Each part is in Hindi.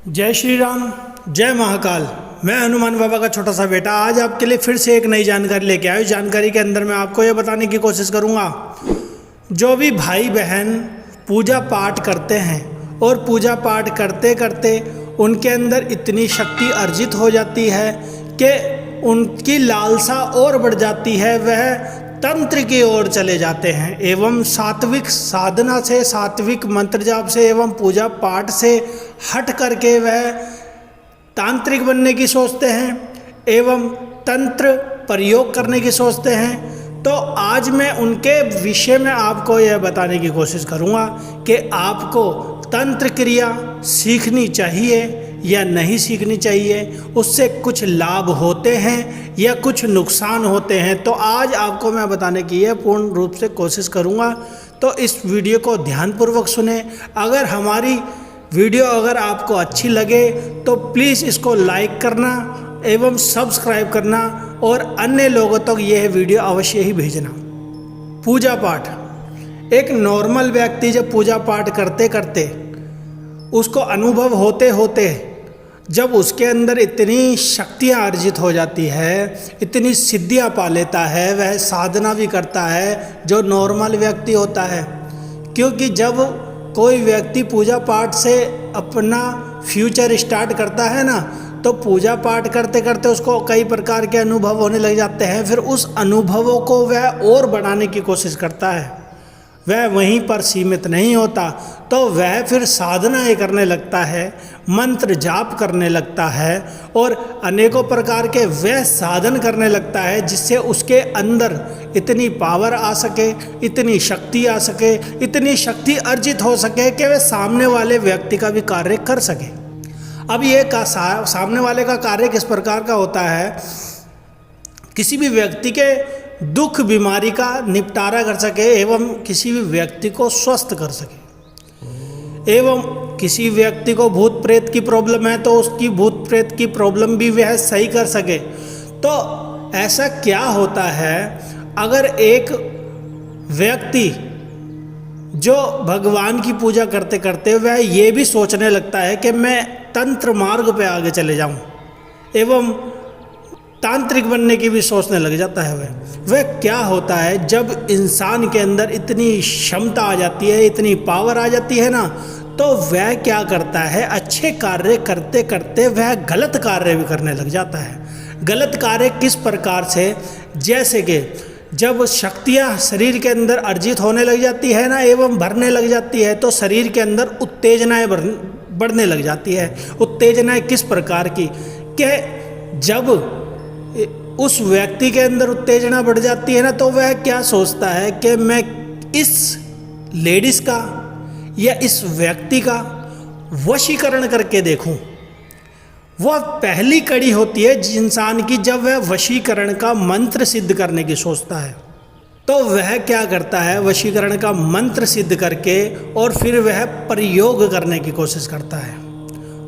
जय श्री राम, जय महाकाल। मैं हनुमान बाबा का छोटा सा बेटा आज आपके लिए फिर से एक नई जानकारी लेके आया हूँ। जानकारी के अंदर मैं आपको ये बताने की कोशिश करूँगा, जो भी भाई बहन पूजा पाठ करते हैं और पूजा पाठ करते करते उनके अंदर इतनी शक्ति अर्जित हो जाती है कि उनकी लालसा और बढ़ जाती है, वह तंत्र की ओर चले जाते हैं एवं सात्विक साधना से, सात्विक मंत्र जाप से एवं पूजा पाठ से हट करके वह तांत्रिक बनने की सोचते हैं एवं तंत्र प्रयोग करने की सोचते हैं। तो आज मैं उनके विषय में आपको यह बताने की कोशिश करूंगा कि आपको तंत्र क्रिया सीखनी चाहिए या नहीं सीखनी चाहिए, उससे कुछ लाभ होते हैं या कुछ नुकसान होते हैं। तो आज आपको मैं बताने की यह पूर्ण रूप से कोशिश करूंगा, तो इस वीडियो को ध्यानपूर्वक सुने। अगर हमारी वीडियो आपको अच्छी लगे तो प्लीज़ इसको लाइक करना एवं सब्सक्राइब करना और अन्य लोगों तक यह वीडियो अवश्य ही भेजना। पूजा पाठ, एक नॉर्मल व्यक्ति जब पूजा पाठ करते करते उसको अनुभव होते होते जब उसके अंदर इतनी शक्तियाँ अर्जित हो जाती है, इतनी सिद्धियाँ पा लेता है, वह साधना भी करता है जो नॉर्मल व्यक्ति होता है। क्योंकि जब कोई व्यक्ति पूजा पाठ से अपना फ्यूचर स्टार्ट करता है ना, तो पूजा पाठ करते करते उसको कई प्रकार के अनुभव होने लग जाते हैं। फिर उस अनुभवों को वह और बढ़ाने की कोशिश करता है, वह वहीं पर सीमित नहीं होता, तो वह फिर साधनाएं करने लगता है, मंत्र जाप करने लगता है और अनेकों प्रकार के वह साधन करने लगता है जिससे उसके अंदर इतनी पावर आ सके, इतनी शक्ति आ सके, इतनी शक्ति अर्जित हो सके कि वह सामने वाले व्यक्ति का भी कार्य कर सके। अब ये सामने वाले का कार्य किस प्रकार का होता है, किसी भी व्यक्ति के दुख बीमारी का निपटारा कर सके एवं किसी भी व्यक्ति को स्वस्थ कर सके, एवं किसी व्यक्ति को भूत प्रेत की प्रॉब्लम है तो उसकी भूत प्रेत की प्रॉब्लम भी वह सही कर सके। तो ऐसा क्या होता है, अगर एक व्यक्ति जो भगवान की पूजा करते करते वह ये भी सोचने लगता है कि मैं तंत्र मार्ग पे आगे चले जाऊं एवं तांत्रिक बनने की भी सोचने लग जाता है, वह क्या होता है, जब इंसान के अंदर इतनी क्षमता आ जाती है, इतनी पावर आ जाती है ना, तो वह क्या करता है, अच्छे कार्य करते करते वह गलत कार्य भी करने लग जाता है। गलत कार्य किस प्रकार से, जैसे कि जब शक्तियाँ शरीर के अंदर अर्जित होने लग जाती है ना एवं भरने लग जाती है, तो शरीर के अंदर उत्तेजनाएं बढ़ने लग जाती है। उत्तेजनाएं किस प्रकार की, कि जब उस व्यक्ति के अंदर उत्तेजना बढ़ जाती है ना, तो वह क्या सोचता है कि मैं इस लेडीज़ का या इस व्यक्ति का वशीकरण करके देखूं। वह पहली कड़ी होती है इंसान की, जब वह वशीकरण का मंत्र सिद्ध करने की सोचता है, तो वह क्या करता है, वशीकरण का मंत्र सिद्ध करके और फिर वह प्रयोग करने की कोशिश करता है।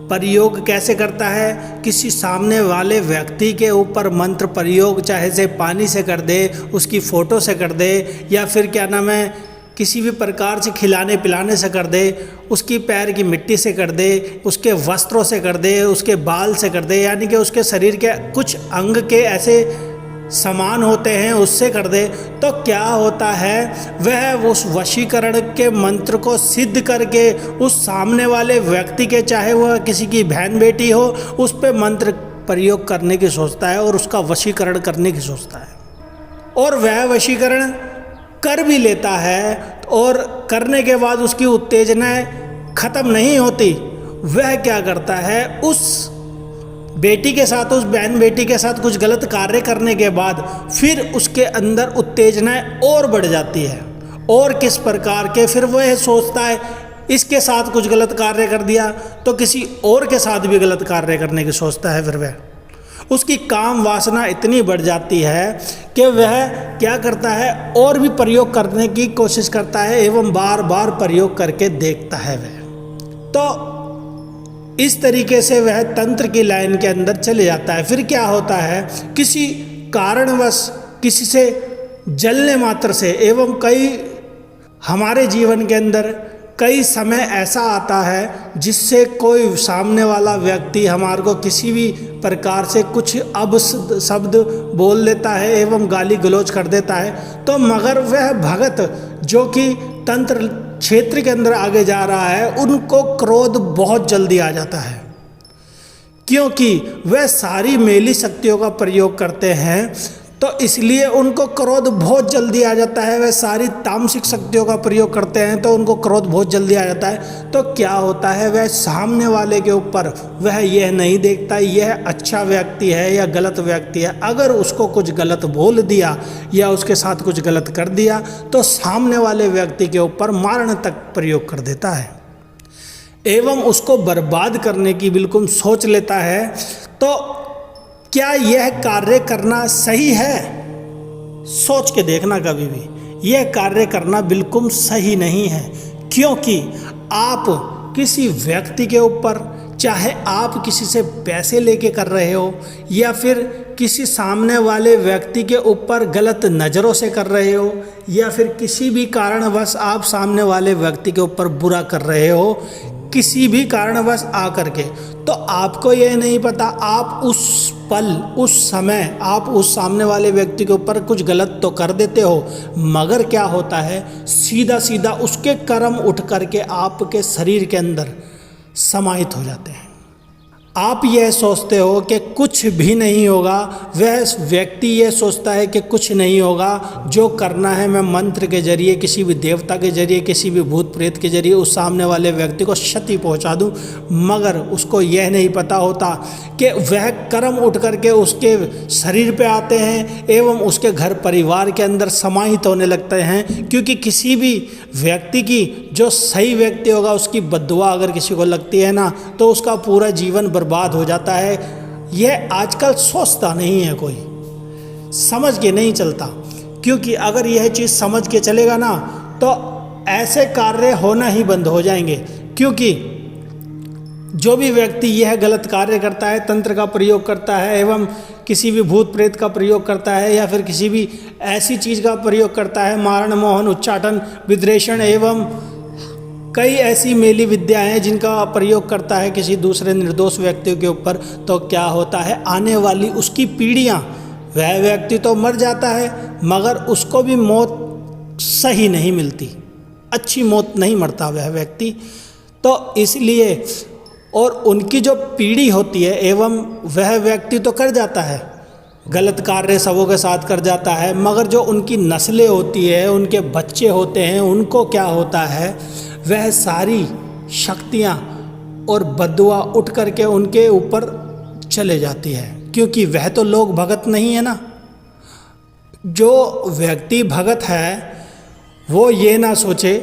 प्रयोग कैसे करता है, किसी सामने वाले व्यक्ति के ऊपर मंत्र प्रयोग चाहे से पानी से कर दे, उसकी फ़ोटो से कर दे, या फिर क्या नाम है, किसी भी प्रकार से खिलाने पिलाने से कर दे, उसकी पैर की मिट्टी से कर दे, उसके वस्त्रों से कर दे, उसके बाल से कर दे, यानी कि उसके शरीर के कुछ अंग के ऐसे समान होते हैं उससे कर दे। तो क्या होता है, वह उस वशीकरण के मंत्र को सिद्ध करके उस सामने वाले व्यक्ति के, चाहे वह किसी की बहन बेटी हो, उस पे मंत्र प्रयोग करने की सोचता है और उसका वशीकरण करने की सोचता है। और वह वशीकरण कर भी लेता है और करने के बाद उसकी उत्तेजनाएं खत्म नहीं होती। वह क्या करता है, उस बेटी के साथ, उस बहन बेटी के साथ कुछ गलत कार्य करने के बाद फिर उसके अंदर उत्तेजनाएं और बढ़ जाती है। और किस प्रकार के, फिर वह सोचता है इसके साथ कुछ गलत कार्य कर दिया तो किसी और के साथ भी गलत कार्य करने की सोचता है। फिर वह उसकी काम वासना इतनी बढ़ जाती है कि वह क्या करता है, और भी प्रयोग करने की कोशिश करता है एवं बार बार प्रयोग करके देखता है वह। तो इस तरीके से वह तंत्र की लाइन के अंदर चले जाता है। फिर क्या होता है, किसी कारणवश किसी से जलने मात्र से, एवं कई हमारे जीवन के अंदर कई समय ऐसा आता है जिससे कोई सामने वाला व्यक्ति हमारे को किसी भी प्रकार से कुछ शब्द बोल देता है एवं गाली गलौज कर देता है, तो मगर वह भगत जो कि तंत्र क्षेत्र के अंदर आगे जा रहा है, उनको क्रोध बहुत जल्दी आ जाता है, क्योंकि वह सारी मेली शक्तियों का प्रयोग करते हैं, तो इसलिए उनको क्रोध बहुत जल्दी आ जाता है। वह सारी तामसिक शक्तियों का प्रयोग करते हैं तो उनको क्रोध बहुत जल्दी आ जाता है। तो क्या होता है, वह सामने वाले के ऊपर वह यह नहीं देखता यह अच्छा व्यक्ति है या गलत व्यक्ति है। अगर उसको कुछ गलत बोल दिया या उसके साथ कुछ गलत कर दिया तो सामने वाले व्यक्ति के ऊपर मारने तक प्रयोग कर देता है एवं उसको बर्बाद करने की बिल्कुल सोच लेता है। तो क्या यह कार्य करना सही है? सोच के देखना कभी भी, यह कार्य करना बिल्कुल सही नहीं है, क्योंकि आप किसी व्यक्ति के ऊपर, चाहे आप किसी से पैसे लेके कर रहे हो या फिर किसी सामने वाले व्यक्ति के ऊपर गलत नज़रों से कर रहे हो या फिर किसी भी कारणवश आप सामने वाले व्यक्ति के ऊपर बुरा कर रहे हो, किसी भी कारणवश आकर के, तो आपको यह नहीं पता आप उस पल उस समय आप उस सामने वाले व्यक्ति के ऊपर कुछ गलत तो कर देते हो, मगर क्या होता है, सीधा सीधा उसके कर्म उठ करके आपके शरीर के अंदर समाहित हो जाते हैं। आप यह सोचते हो कि कुछ भी नहीं होगा, वह व्यक्ति यह सोचता है कि कुछ नहीं होगा, जो करना है मैं मंत्र के जरिए, किसी भी देवता के जरिए, किसी भी भूत प्रेत के जरिए उस सामने वाले व्यक्ति को क्षति पहुंचा दूं, मगर उसको यह नहीं पता होता कि वह कर्म उठ करके उसके शरीर पे आते हैं एवं उसके घर परिवार के अंदर समाहित होने लगते हैं। क्योंकि किसी भी व्यक्ति की, जो सही व्यक्ति होगा, उसकी बद्दुआ अगर किसी को लगती है ना, तो उसका पूरा जीवन बर्बाद हो जाता है। यह आजकल सोचता नहीं है, कोई समझ के नहीं चलता, क्योंकि अगर यह चीज़ समझ के चलेगा ना तो ऐसे कार्य होना ही बंद हो जाएंगे। क्योंकि जो भी व्यक्ति यह गलत कार्य करता है, तंत्र का प्रयोग करता है एवं किसी भी भूत प्रेत का प्रयोग करता है या फिर किसी भी ऐसी चीज़ का प्रयोग करता है, मारण, मोहन, उच्चाटन, विद्रेषण एवं कई ऐसी मेली विद्याएं हैं जिनका प्रयोग करता है किसी दूसरे निर्दोष व्यक्तियों के ऊपर, तो क्या होता है, आने वाली उसकी पीढ़ियां, वह व्यक्ति तो मर जाता है मगर उसको भी मौत सही नहीं मिलती, अच्छी मौत नहीं मरता वह व्यक्ति। तो इसलिए और उनकी जो पीढ़ी होती है एवं वह व्यक्ति तो कर जाता है गलत कार्य, सबों के साथ कर जाता है, मगर जो उनकी नस्लें होती है, उनके बच्चे होते हैं, उनको क्या होता है, वह सारी शक्तियाँ और बद्दुआ उठ करके उनके ऊपर चले जाती है। क्योंकि वह तो लोग भगत नहीं है ना। जो व्यक्ति भगत है वो ये ना सोचे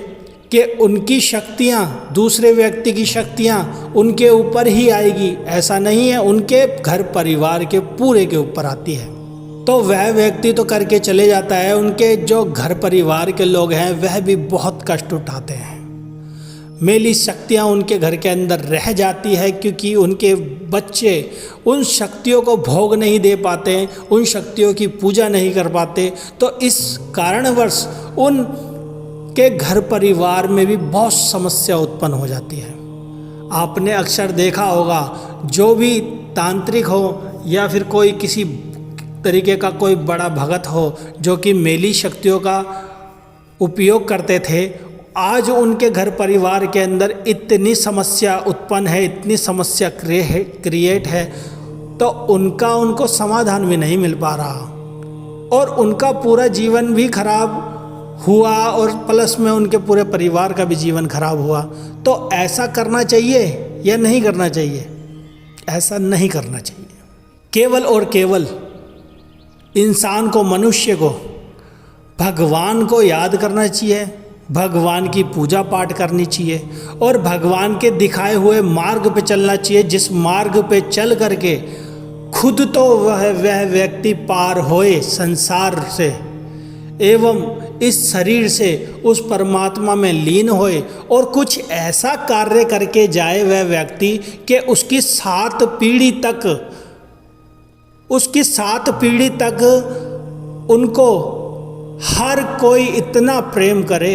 कि उनकी शक्तियाँ, दूसरे व्यक्ति की शक्तियाँ उनके ऊपर ही आएगी, ऐसा नहीं है, उनके घर परिवार के पूरे के ऊपर आती है। तो वह व्यक्ति तो करके चले जाता है, उनके जो घर परिवार के लोग हैं वह भी बहुत कष्ट उठाते हैं। मेली शक्तियाँ उनके घर के अंदर रह जाती है क्योंकि उनके बच्चे उन शक्तियों को भोग नहीं दे पाते, उन शक्तियों की पूजा नहीं कर पाते। तो इस कारणवश उन के घर परिवार में भी बहुत समस्या उत्पन्न हो जाती है। आपने अक्सर देखा होगा, जो भी तांत्रिक हो या फिर कोई किसी तरीके का कोई बड़ा भगत हो जो कि मेली शक्तियों का उपयोग करते थे, आज उनके घर परिवार के अंदर इतनी समस्या उत्पन्न है, इतनी समस्या क्रिएट है, तो उनको समाधान भी नहीं मिल पा रहा और उनका पूरा जीवन भी खराब हुआ और प्लस में उनके पूरे परिवार का भी जीवन खराब हुआ। तो ऐसा करना चाहिए या नहीं करना चाहिए? ऐसा नहीं करना चाहिए। केवल और केवल इंसान को, मनुष्य को भगवान को याद करना चाहिए, भगवान की पूजा पाठ करनी चाहिए और भगवान के दिखाए हुए मार्ग पे चलना चाहिए, जिस मार्ग पे चल करके खुद तो वह व्यक्ति पार होए संसार से एवं इस शरीर से उस परमात्मा में लीन होए और कुछ ऐसा कार्य करके जाए वह व्यक्ति कि उसकी 7 पीढ़ी तक उनको हर कोई इतना प्रेम करे,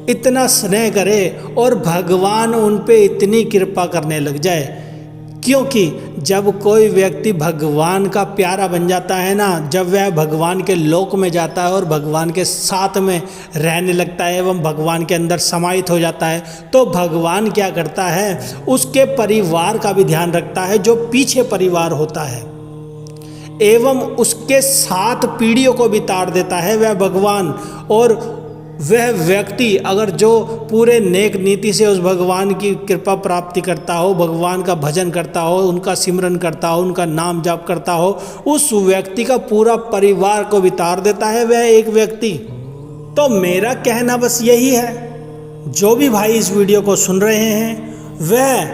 इतना स्नेह करे और भगवान उन पे इतनी कृपा करने लग जाए। क्योंकि जब कोई व्यक्ति भगवान का प्यारा बन जाता है ना, जब वह भगवान के लोक में जाता है और भगवान के साथ में रहने लगता है एवं भगवान के अंदर समाहित हो जाता है, तो भगवान क्या करता है, उसके परिवार का भी ध्यान रखता है, जो पीछे परिवार होता है, एवं उसके 7 पीढ़ियों को भी तार देता है वह भगवान। और वह व्यक्ति अगर जो पूरे नेक नीति से उस भगवान की कृपा प्राप्ति करता हो, भगवान का भजन करता हो, उनका सिमरन करता हो, उनका नाम जाप करता हो, उस व्यक्ति का पूरा परिवार को भी तार देता है वह एक व्यक्ति। तो मेरा कहना बस यही है, जो भी भाई इस वीडियो को सुन रहे हैं वह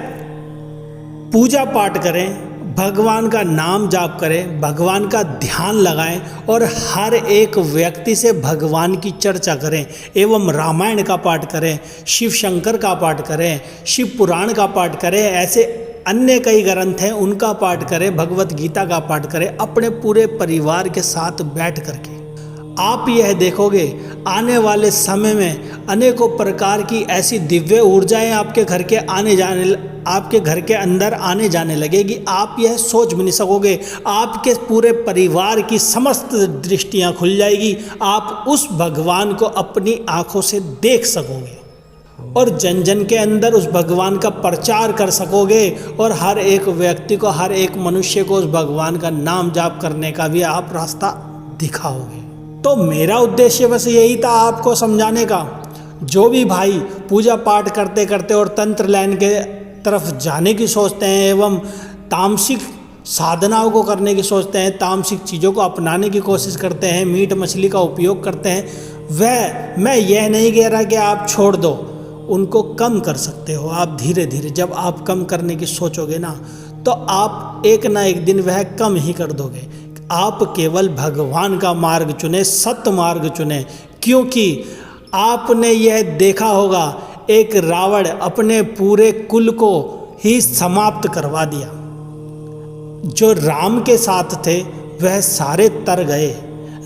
पूजा पाठ करें, भगवान का नाम जाप करें, भगवान का ध्यान लगाएं और हर एक व्यक्ति से भगवान की चर्चा करें एवं रामायण का पाठ करें, शिव शंकर का पाठ करें, शिव पुराण का पाठ करें, ऐसे अन्य कई ग्रंथ हैं उनका पाठ करें, भगवत गीता का पाठ करें अपने पूरे परिवार के साथ बैठ करके। आप यह देखोगे आने वाले समय में अनेकों प्रकार की ऐसी दिव्य ऊर्जाएं आपके घर के अंदर आने जाने लगेगी। आप यह सोच भी नहीं सकोगे। आपके पूरे परिवार की समस्त दृष्टियां खुल जाएगी। आप उस भगवान को अपनी आंखों से देख सकोगे और जन जन के अंदर उस भगवान का प्रचार कर सकोगे और हर एक व्यक्ति को, हर एक मनुष्य को उस भगवान का नाम जाप करने का भी आप रास्ता दिखाओगे। तो मेरा उद्देश्य बस यही था आपको समझाने का। जो भी भाई पूजा पाठ करते करते और तंत्र लाइन के तरफ जाने की सोचते हैं एवं तामसिक साधनाओं को करने की सोचते हैं, तामसिक चीज़ों को अपनाने की कोशिश करते हैं, मीट मछली का उपयोग करते हैं, मैं यह नहीं कह रहा कि आप छोड़ दो, उनको कम कर सकते हो आप धीरे धीरे। जब आप कम करने की सोचोगे ना, तो आप एक ना एक दिन वह कम ही कर दोगे। आप केवल भगवान का मार्ग चुने, सत्य मार्ग चुने। क्योंकि आपने यह देखा होगा, एक रावण अपने पूरे कुल को ही समाप्त करवा दिया। जो राम के साथ थे वह सारे तर गए।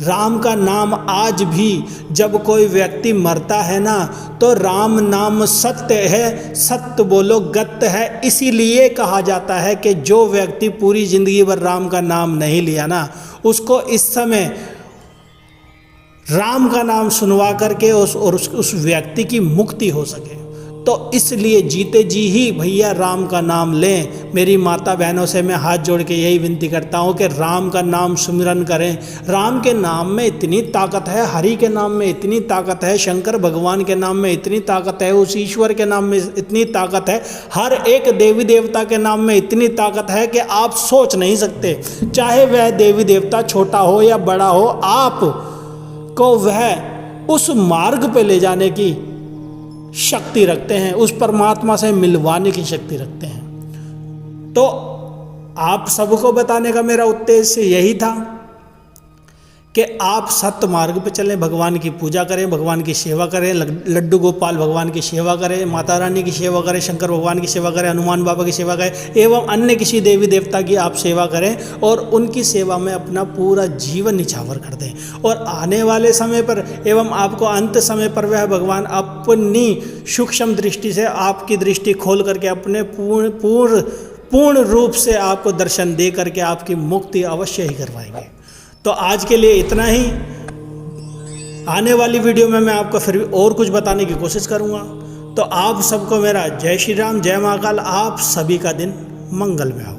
राम का नाम आज भी जब कोई व्यक्ति मरता है ना, तो राम नाम सत्य है, सत्य बोलो गत्य है। इसीलिए कहा जाता है कि जो व्यक्ति पूरी जिंदगी भर राम का नाम नहीं लिया ना, उसको इस समय राम का नाम सुनवा करके उस व्यक्ति की मुक्ति हो सके। तो इसलिए जीते जी ही भैया राम का नाम लें। मेरी माता बहनों से मैं हाथ जोड़ के यही विनती करता हूँ कि राम का नाम सुमिरन करें। राम के नाम में इतनी ताकत है, हरि के नाम में इतनी ताकत है, शंकर भगवान के नाम में इतनी ताकत है, उस ईश्वर के नाम में इतनी ताकत है, हर एक देवी देवता के नाम में इतनी ताकत है कि आप सोच नहीं सकते। चाहे वह देवी देवता छोटा हो या बड़ा हो, आप को वह उस मार्ग पे ले जाने की शक्ति रखते हैं, उस परमात्मा से मिलवाने की शक्ति रखते हैं। तो आप सबको बताने का मेरा उद्देश्य यही था कि आप सत्य मार्ग पे चलें, भगवान की पूजा करें, भगवान की सेवा करें, लड्डू गोपाल भगवान की सेवा करें, माता रानी की सेवा करें, शंकर भगवान की सेवा करें, हनुमान बाबा की सेवा करें एवं अन्य किसी देवी देवता की आप सेवा करें और उनकी सेवा में अपना पूरा जीवन निछावर कर दें। और आने वाले समय पर एवं आपको अंत समय पर वह भगवान अपनी सूक्ष्म दृष्टि से आपकी दृष्टि खोल करके अपने पूर्ण रूप से आपको दर्शन दे करके आपकी मुक्ति अवश्य ही करवाएंगे। तो आज के लिए इतना ही। आने वाली वीडियो में मैं आपको फिर भी और कुछ बताने की कोशिश करूँगा। तो आप सबको मेरा जय श्री राम, जय महाकाल। आप सभी का दिन मंगल में हो।